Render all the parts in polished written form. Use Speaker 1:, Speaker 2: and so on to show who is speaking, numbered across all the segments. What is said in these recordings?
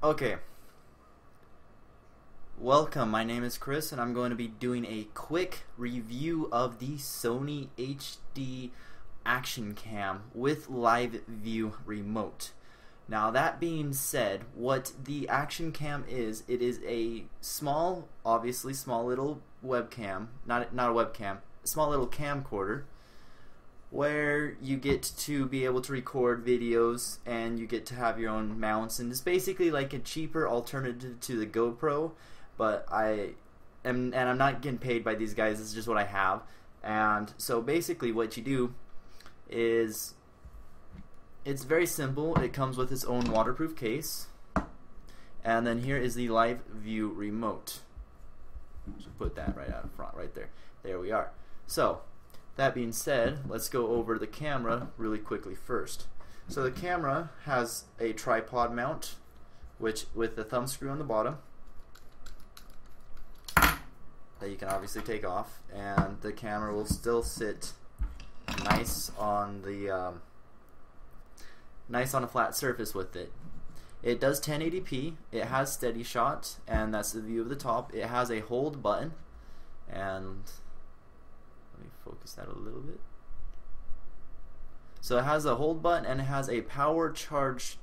Speaker 1: Okay, welcome. My name is Chris, and I'm going to be doing a quick review of the Sony HD Action Cam with Live View Remote. Now, that being said, what the Action Cam is, it is a small, obviously small little webcam, not a webcam, a small little camcorder, where you get to be able to record videos and you get to have your own mounts, and it's basically like a cheaper alternative to the GoPro, but I'm not getting paid by these guys. This is just what I have. And so basically what you do is, it's very simple. It comes with its own waterproof case, and then here is the Live View Remote. Should put that right out in front, right there. There we are. So that being said, let's go over the camera really quickly first. So the camera has a tripod mount, which with the thumb screw on the bottom that you can obviously take off, and the camera will still sit nice on the nice on a flat surface with it. It does 1080p. It has steady shot, and that's the view of the top. It has a hold button, and let me focus that a little bit. So it has a hold button, and it has a power charge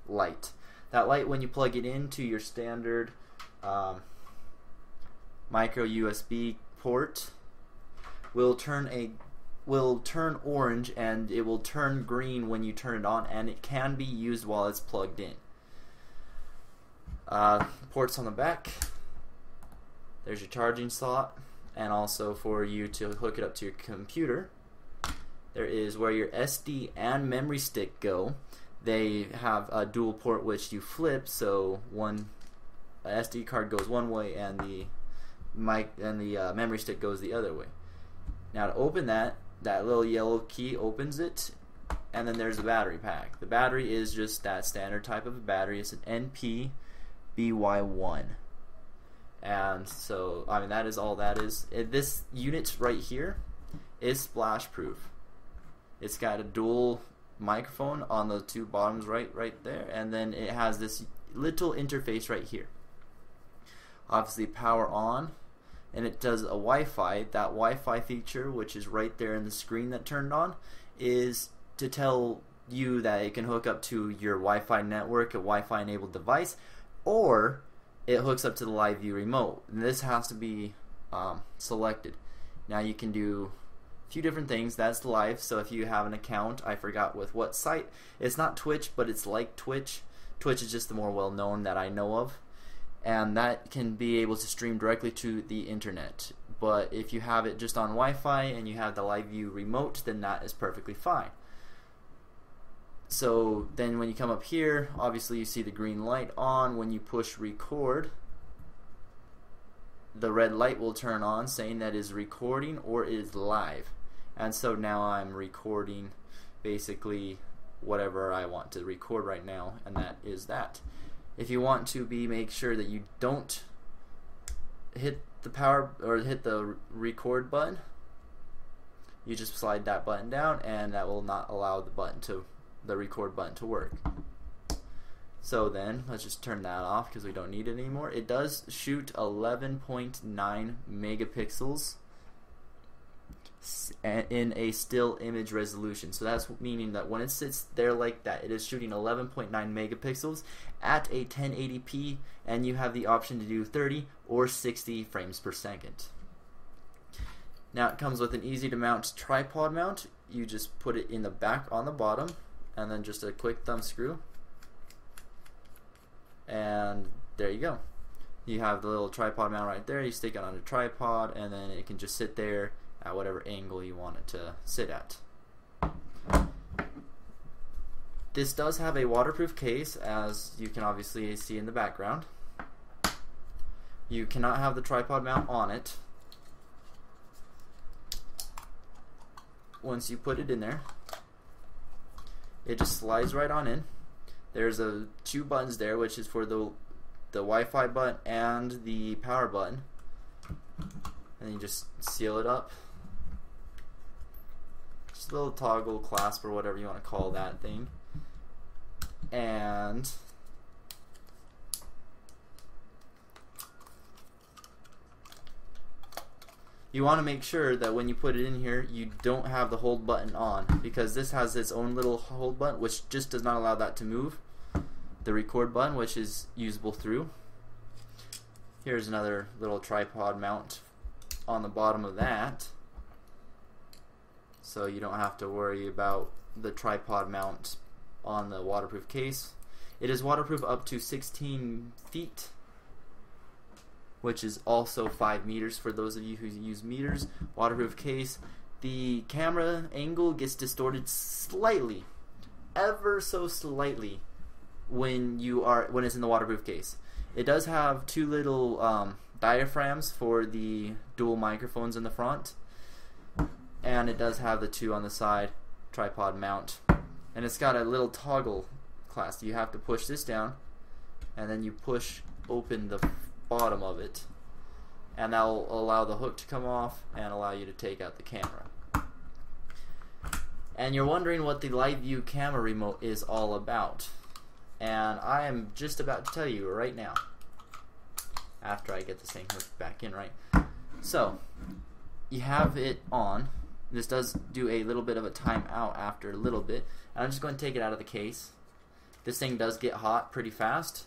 Speaker 1: light. That light, when you plug it into your standard micro USB port, will turn orange, and it will turn green when you turn it on, and it can be used while it's plugged in. Ports on the back. There's your charging slot, and also for you to hook it up to your computer. There is where your SD and memory stick go. They have a dual port which you flip, so one SD card goes one way and the memory stick goes the other way. Now to open that little yellow key opens it, and then there's the battery pack. The battery is just that standard type of a battery. It's an NP-BY1. And so, I mean, that is all that is. This unit right here is splash proof. It's got a dual microphone on the two bottoms right there, and then it has this little interface right here. Obviously power on, and it does a Wi-Fi. That Wi-Fi feature, which is right there in the screen that turned on, is to tell you that it can hook up to your Wi-Fi network, a Wi-Fi enabled device, or it hooks up to the Live View Remote. And this has to be selected. Now you can do a few different things. That's live, so if you have an account, I forgot with what site. It's not Twitch, but it's like Twitch. Twitch is just the more well-known that I know of, and that can be able to stream directly to the internet. But if you have it just on Wi-Fi and you have the Live View Remote, then that is perfectly fine. So then when you come up here, obviously you see the green light on. When you push record, the red light will turn on saying that is recording or is live. And so now I'm recording basically whatever I want to record right now, and that is that. If you want to make sure that you don't hit the power or hit the record button, you just slide that button down, and that will not allow the record button to work. So then let's just turn that off because we don't need it anymore. It does shoot 11.9 megapixels in a still image resolution. So that's meaning that when it sits there like that, it is shooting 11.9 megapixels at a 1080p, and you have the option to do 30 or 60 frames per second. Now it comes with an easy to mount tripod mount. You just put it in the back on the bottom, and then just a quick thumb screw, and there you go. You have the little tripod mount right there. You stick it on a tripod, and then it can just sit there at whatever angle you want it to sit at. This does have a waterproof case, as you can obviously see in the background. You cannot have the tripod mount on it. Once you put it in there, it just slides right on in. There's two buttons there, which is for the Wi-Fi button and the power button, and you just seal it up. Just a little toggle clasp or whatever you want to call that thing, and you want to make sure that when you put it in here, you don't have the hold button on, because this has its own little hold button which just does not allow that to move. The record button, which is usable through. Here's another little tripod mount on the bottom of that, so you don't have to worry about the tripod mount on the waterproof case. It is waterproof up to 16 feet, which is also 5 meters for those of you who use meters. Waterproof case. The camera angle gets distorted slightly, ever so slightly, when it's in the waterproof case. It does have two little diaphragms for the dual microphones in the front, and it does have the two on the side tripod mount, and it's got a little toggle clasp. You have to push this down, and then you push open the bottom of it, and that will allow the hook to come off and allow you to take out the camera. And you're wondering what the live view camera remote is all about, and I am just about to tell you right now, after I get this thing hooked back in right. So you have it on. This does do a little bit of a timeout after a little bit, and I'm just going to take it out of the case. This thing does get hot pretty fast,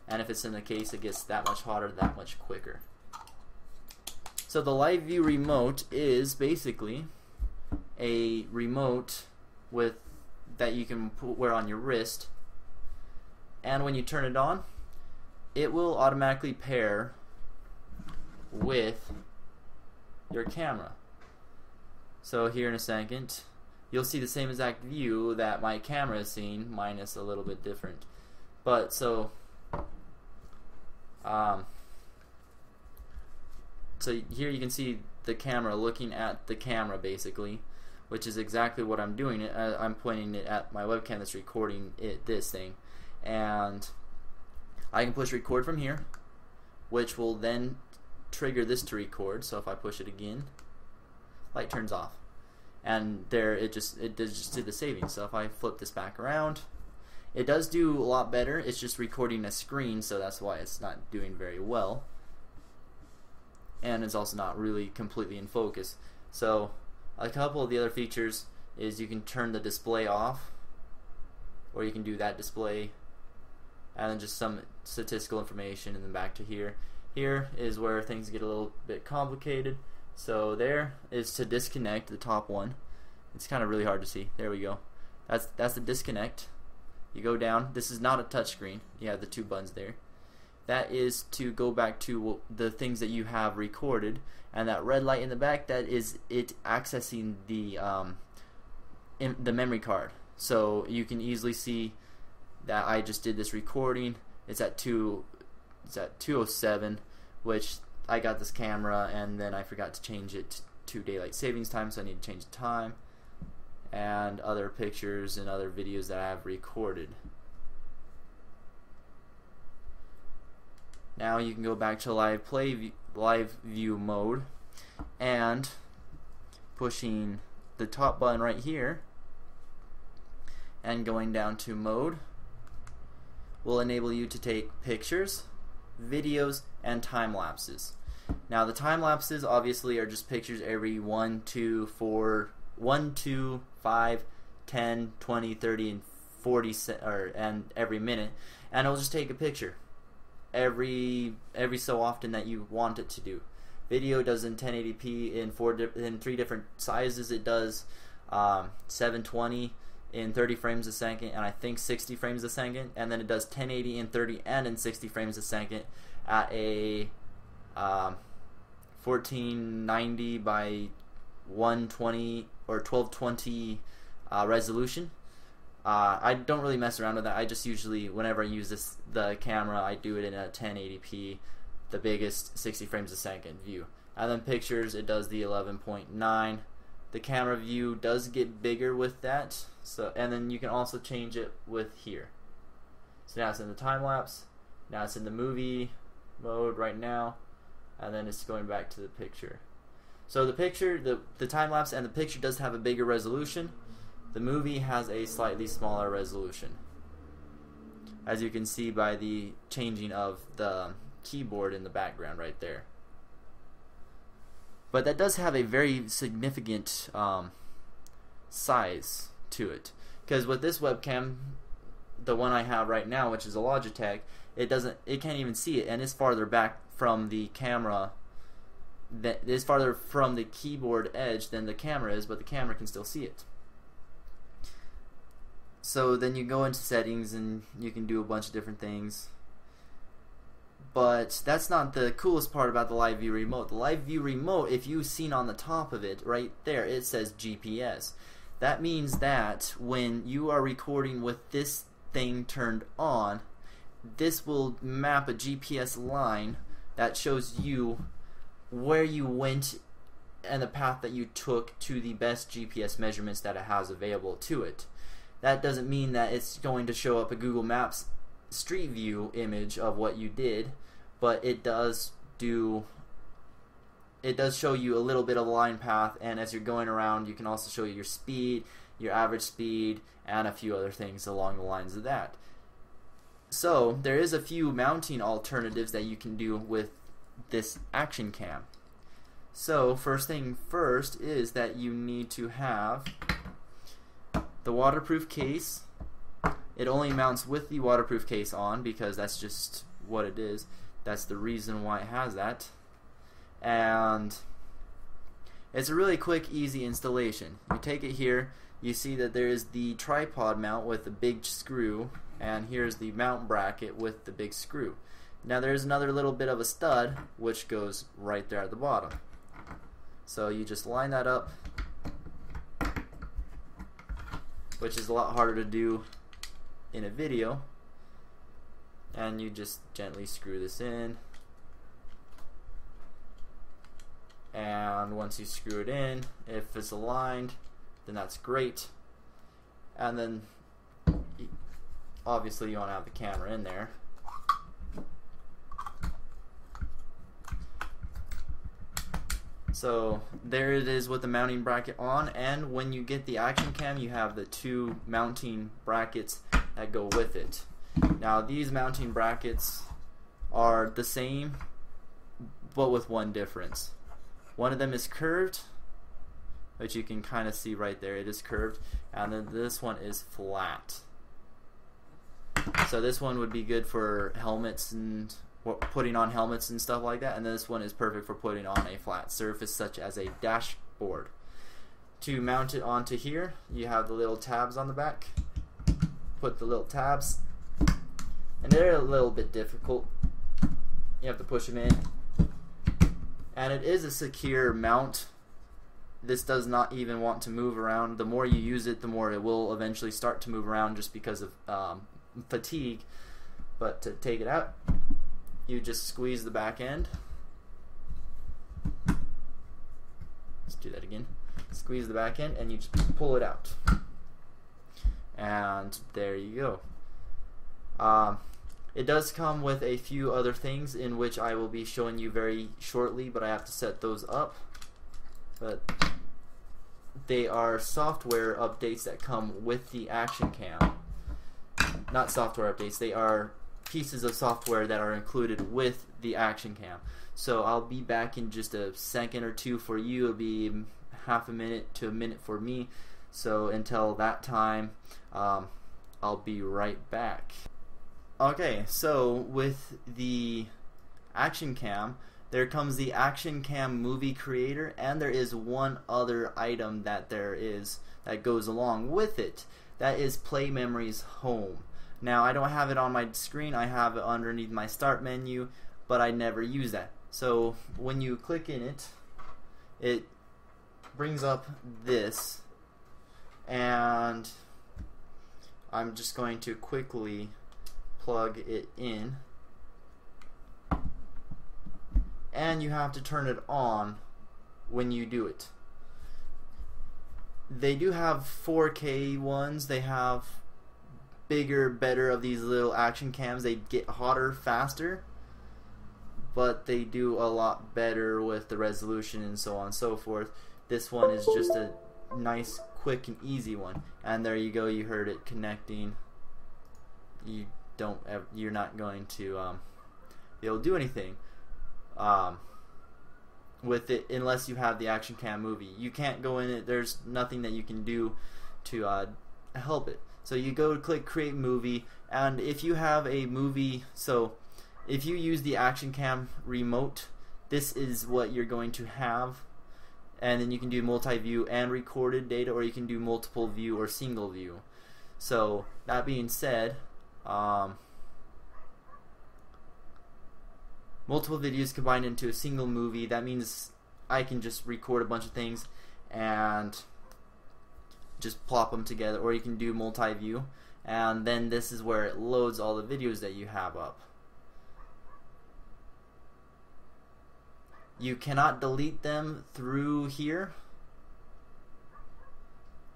Speaker 1: and if it's in the case, it gets that much hotter that much quicker. So the live view remote is basically a remote that you can wear on your wrist, and when you turn it on, it will automatically pair with your camera. So here in a second, you'll see the same exact view that my camera is seeing, minus a little bit different. But so here you can see the camera looking at the camera basically, which is exactly what I'm doing. I'm pointing it at my webcam that's recording this thing, and I can push record from here, which will then trigger this to record. So if I push it again, light turns off, and there it just did the saving. So if I flip this back around, it does do a lot better. It's just recording a screen, so that's why it's not doing very well, and it's also not really completely in focus. So a couple of the other features is you can turn the display off, or you can do that display, and then just some statistical information, and then back to here. Here is where things get a little bit complicated. So there is to disconnect, the top one. It's kind of really hard to see. There we go. That's the disconnect. You go down. This is not a touchscreen. You have the two buttons there. That is to go back to the things that you have recorded, and that red light in the back, that is it accessing the memory card. So you can easily see that I just did this recording. It's at 2:07, which I got this camera and then I forgot to change it to daylight savings time, so I need to change the time, and other pictures and other videos that I have recorded. Now you can go back to live view mode, and pushing the top button right here and going down to mode will enable you to take pictures, videos, and time lapses. Now the time lapses obviously are just pictures every 1, 2, 5, 10, 20, 30, and 40 and every minute, and it'll just take a picture every so often that you want it to do. Video does in 1080p in 3 different sizes. It does 720 in 30 frames a second, and I think 60 frames a second, and then it does 1080 in 30 and in 60 frames a second at a 1490 by 120 or 1220 resolution. I don't really mess around with that. I just usually, whenever I use the camera, I do it in a 1080p, the biggest 60 frames a second view. And then pictures, it does the 11.9. The camera view does get bigger with that. So, and then you can also change it with here. So now it's in the time lapse. Now it's in the movie mode right now, and then it's going back to the picture. So the picture, the time lapse and the picture does have a bigger resolution. The movie has a slightly smaller resolution, as you can see by the changing of the keyboard in the background right there. But that does have a very significant size to it, because with this webcam, the one I have right now, which is a Logitech, it can't even see it, and it's farther back from the camera, that is farther from the keyboard edge than the camera is, but the camera can still see it. So then you go into settings and you can do a bunch of different things. But that's not the coolest part about the Live View Remote. The Live View Remote, if you've seen on the top of it, right there, it says GPS. That means that when you are recording with this thing turned on, this will map a GPS line that shows you where you went and the path that you took to the best GPS measurements that it has available to it. That doesn't mean that it's going to show up a Google Maps Street View image of what you did, but it does show you a little bit of a line path, and as you're going around, you can also show you your speed, your average speed, and a few other things along the lines of that. So there is a few mounting alternatives that you can do with this action cam. So first thing first is that you need to have the waterproof case. It only mounts with the waterproof case on, because that's just what it is. That's the reason why it has that. And it's a really quick, easy installation. You take it here, you see that there is the tripod mount with the big screw, and here's the mount bracket with the big screw. Now there's another little bit of a stud which goes right there at the bottom. So you just line that up, which is a lot harder to do in a video, and you just gently screw this in, and once you screw it in, if it's aligned, then that's great. And then obviously you want to have the camera in there. So there it is with the mounting bracket on, and when you get the action cam, you have the two mounting brackets that go with it. Now these mounting brackets are the same, but with one difference. One of them is curved, which you can kind of see right there, it is curved, and then this one is flat. So this one would be good for helmets and putting on helmets and stuff like that, and this one is perfect for putting on a flat surface such as a dashboard. To mount it onto here, you have the little tabs on the back. Put the little tabs, and they're a little bit difficult. You have to push them in, and it is a secure mount. This does not even want to move around. The more you use it, the more it will eventually start to move around just because of fatigue. But to take it out, you just squeeze the back end. Let's do that again. Squeeze the back end and you just pull it out. And there you go. It does come with a few other things in which I will be showing you very shortly, but I have to set those up. But they are software updates that come with the action cam. Not software updates, they are pieces of software that are included with the action cam. So I'll be back in just a second or two for you. It'll be half a minute to a minute for me. So until that time, I'll be right back. Okay, so with the action cam, there comes the action cam movie creator, and there is one other item that goes along with it. That is Play Memories Home. Now I don't have it on my screen, I have it underneath my start menu, but I never use that. So when you click in it, it brings up this, and I'm just going to quickly plug it in, and you have to turn it on when you do it. They do have 4K ones, they have bigger, better of these little action cams. They get hotter faster, but they do a lot better with the resolution and so on and so forth. This one is just a nice, quick, and easy one. And there you go, you heard it connecting. You're not going to be able to do anything. with it unless you have the action cam movie. You can't go in it. There's nothing that you can do to help it. So you go to click create movie, and if you have a movie, so if you use the action cam remote, this is what you're going to have. And then you can do multi-view and recorded data, or you can do multiple view or single view. So that being said, multiple videos combined into a single movie. That means I can just record a bunch of things and just plop them together, or you can do multi-view, and then this is where it loads all the videos that you have up. You cannot delete them through here.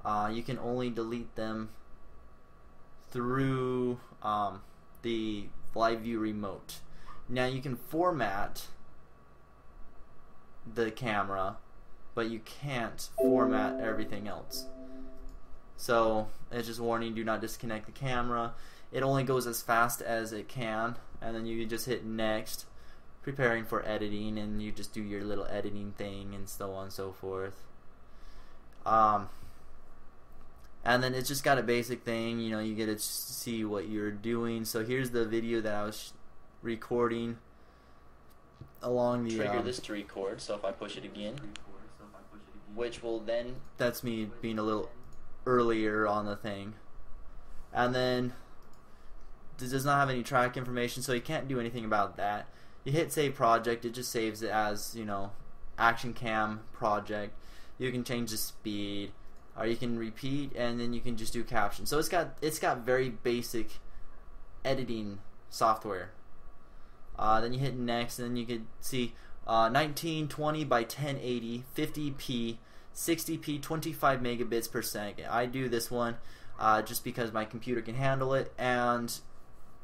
Speaker 1: You can only delete them through the live view remote. Now you can format the camera, but you can't format everything else. So it's just warning, do not disconnect the camera. It only goes as fast as it can, and then you just hit next, preparing for editing, and you just do your little editing thing and so on and so forth. And then it's just got a basic thing, you know, you get to see what you're doing. So here's the video that I was recording along the
Speaker 2: trigger this to record, so if I push it again, which will then,
Speaker 1: that's me being a little earlier on the thing. And then this does not have any track information, so you can't do anything about that. You hit save project, it just saves it as, you know, action cam project. You can change the speed, or you can repeat, and then you can just do captions. So it's got very basic editing software. Then you hit next, and then you can see 1920 by 1080, 50p, 60p, 25 megabits per second. I do this one just because my computer can handle it, and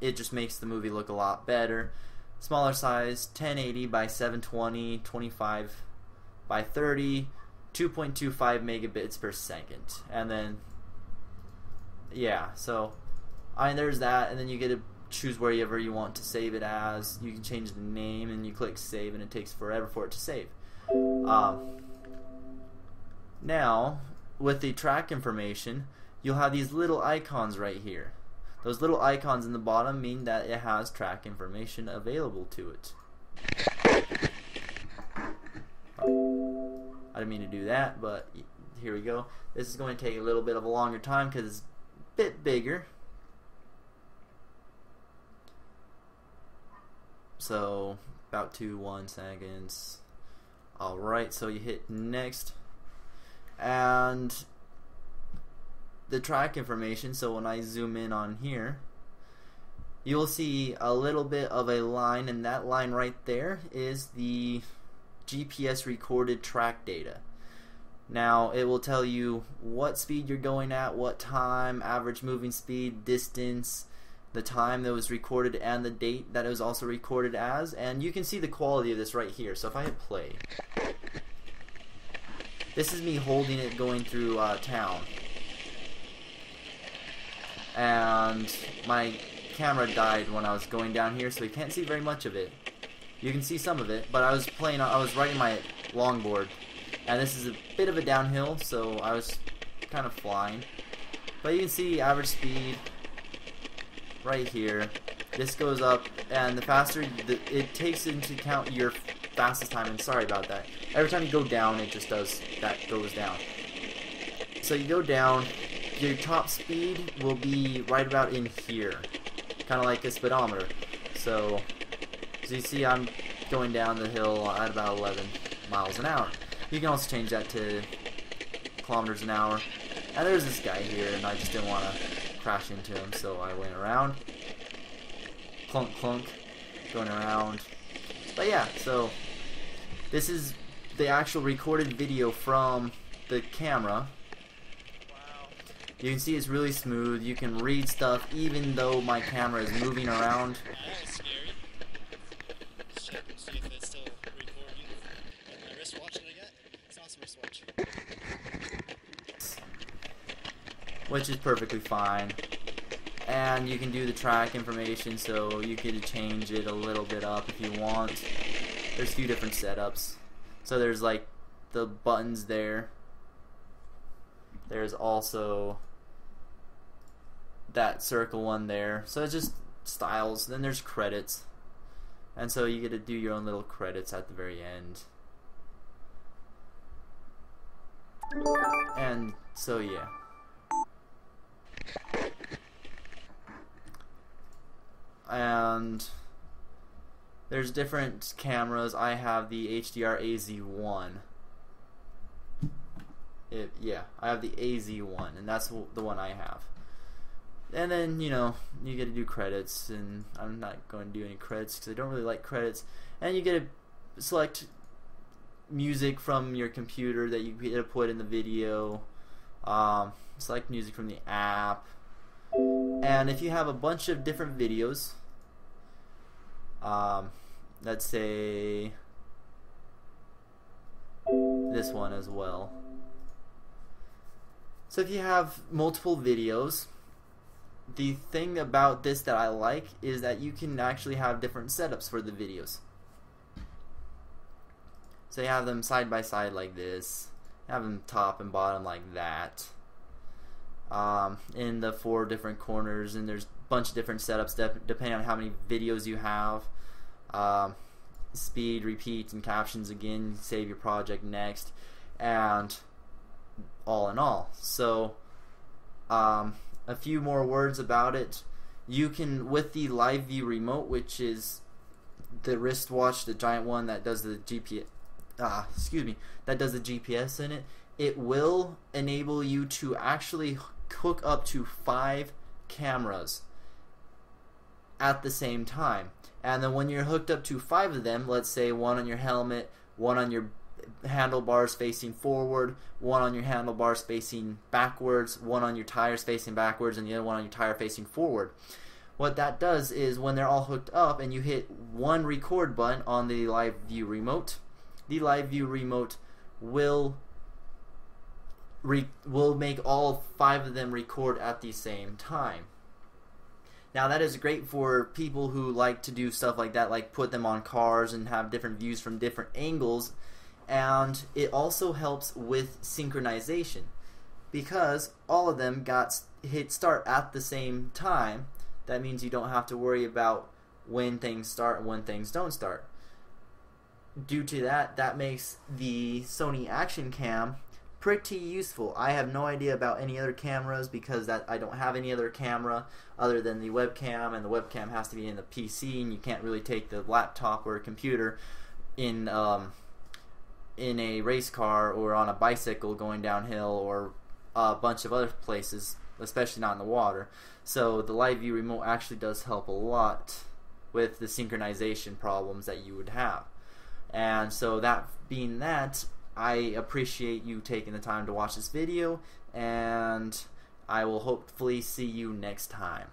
Speaker 1: it just makes the movie look a lot better. Smaller size, 1080 by 720, 25 by 30, 2.25 megabits per second. And then, yeah, so there's that, and then you get to choose wherever you want to save it as. You can change the name, and you click save, and it takes forever for it to save. Now, with the track information, you'll have these little icons right here. Those little icons in the bottom mean that it has track information available to it. I didn't mean to do that, but here we go. This is going to take a little bit of a longer time because it's a bit bigger. So about 1 seconds. Alright, so you hit next, and the track information, so when I zoom in on here, you'll see a little bit of a line, and that line right there is the GPS recorded track data. Now it will tell you what speed you're going at, what time, average moving speed, distance, the time that was recorded, and the date that it was also recorded as, and you can see the quality of this right here. So if I hit play, this is me holding it going through town, and my camera died when I was going down here, so you can't see very much of it. You can see some of it, but I was riding my longboard, and this is a bit of a downhill, so I was kind of flying. But you can see average speed right here. This goes up, and the faster it takes into account your fastest time. And sorry about that. Every time you go down, it just does that, goes down. So you go down, your top speed will be right about in here, kind of like a speedometer. So as you see, I'm going down the hill at about 11 miles an hour. You can also change that to kilometers an hour. And there's this guy here, and I just didn't want to crash into him, so I went around. Clunk, clunk, going around. But yeah, so this is the actual recorded video from the camera. You can see it's really smooth. You can read stuff even though my camera is moving around.
Speaker 3: That's scary. Check and see if it's still recording. My wristwatch that I got, it's an awesome wristwatch.
Speaker 1: Which is perfectly fine. And you can do the track information, so you can change it a little bit up if you want. There's a few different setups. So there's like the buttons there. There's also that circle one there. So it's just styles. Then there's credits. And so you get to do your own little credits at the very end. And so yeah. And there's different cameras. I have the HDR AZ1. Yeah, I have the AZ1, and that's the one I have. And then, you know, you get to do credits, and I'm not going to do any credits because I don't really like credits. And you get to select music from your computer that you get to put in the video. Select music from the app. And if you have a bunch of different videos, let's say this one as well. So if you have multiple videos, the thing about this that I like is that you can actually have different setups for the videos. So you have them side by side like this, have them top and bottom like that, in the 4 different corners, and there's a bunch of different setups depending on how many videos you have. Speed, repeat, and captions again, save your project next, and all in all. So a few more words about it. You can, with the live view remote, which is the wristwatch, the giant one that does the GPS, that does the GPS in it, it will enable you to actually hook up to 5 cameras at the same time. And then when you're hooked up to 5 of them, let's say one on your helmet, one on your handlebars facing forward, one on your handlebars facing backwards, one on your tires facing backwards, and the other one on your tire facing forward. What that does is when they're all hooked up and you hit one record button on the live view remote, the live view remote will make all 5 of them record at the same time. Now that is great for people who like to do stuff like that, like put them on cars and have different views from different angles. And it also helps with synchronization because all of them got hit start at the same time. That means you don't have to worry about when things start and when things don't start. Due to that, that makes the Sony Action Cam pretty useful. I have no idea about any other cameras because I don't have any other camera other than the webcam, and the webcam has to be in the PC, and you can't really take the laptop or a computer in a race car or on a bicycle going downhill or a bunch of other places, especially not in the water. So the live view remote actually does help a lot with the synchronization problems that you would have. And so that being that, I appreciate you taking the time to watch this video, and I will hopefully see you next time.